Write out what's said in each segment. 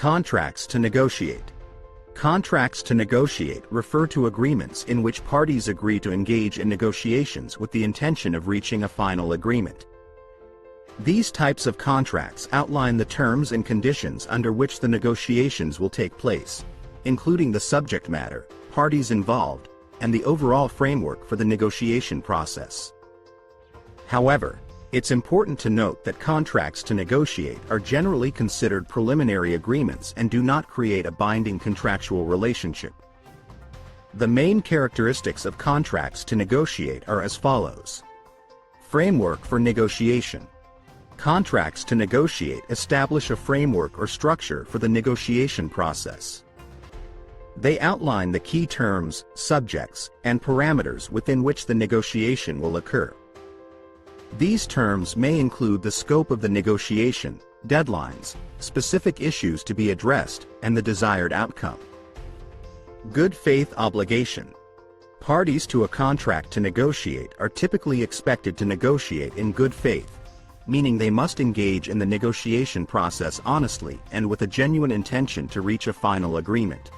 Contracts to negotiate. Contracts to negotiate refer to agreements in which parties agree to engage in negotiations with the intention of reaching a final agreement. These types of contracts outline the terms and conditions under which the negotiations will take place, including the subject matter, parties involved, and the overall framework for the negotiation process. However, it's important to note that contracts to negotiate are generally considered preliminary agreements and do not create a binding contractual relationship. The main characteristics of contracts to negotiate are as follows. Framework for negotiation. Contracts to negotiate establish a framework or structure for the negotiation process. They outline the key terms, subjects, and parameters within which the negotiation will occur. These terms may include the scope of the negotiation, deadlines, specific issues to be addressed, and the desired outcome. Good faith obligation. Parties to a contract to negotiate are typically expected to negotiate in good faith, meaning they must engage in the negotiation process honestly and with a genuine intention to reach a final agreement.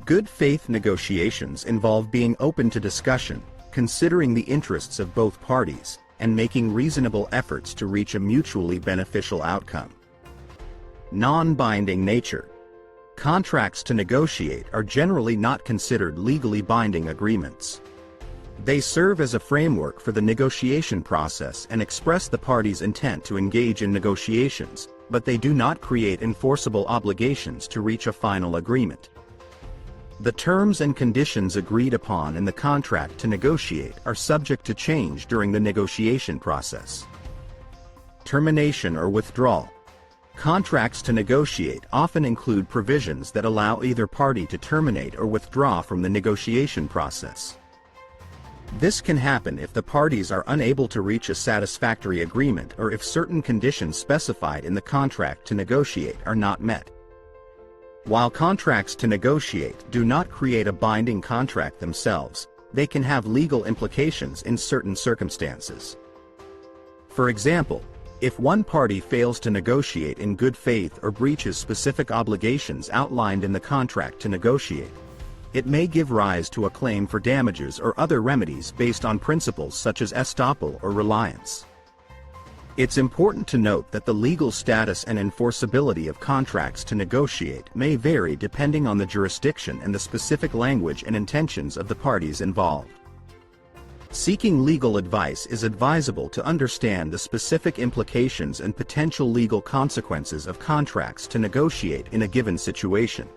Good faith negotiations involve being open to discussion, considering the interests of both parties, and making reasonable efforts to reach a mutually beneficial outcome. Non-binding nature. Contracts to negotiate are generally not considered legally binding agreements. They serve as a framework for the negotiation process and express the parties' intent to engage in negotiations, but they do not create enforceable obligations to reach a final agreement. The terms and conditions agreed upon in the contract to negotiate are subject to change during the negotiation process. Termination or withdrawal. Contracts to negotiate often include provisions that allow either party to terminate or withdraw from the negotiation process. This can happen if the parties are unable to reach a satisfactory agreement or if certain conditions specified in the contract to negotiate are not met. While contracts to negotiate do not create a binding contract themselves, they can have legal implications in certain circumstances. For example, if one party fails to negotiate in good faith or breaches specific obligations outlined in the contract to negotiate, it may give rise to a claim for damages or other remedies based on principles such as estoppel or reliance. It's important to note that the legal status and enforceability of contracts to negotiate may vary depending on the jurisdiction and the specific language and intentions of the parties involved. Seeking legal advice is advisable to understand the specific implications and potential legal consequences of contracts to negotiate in a given situation.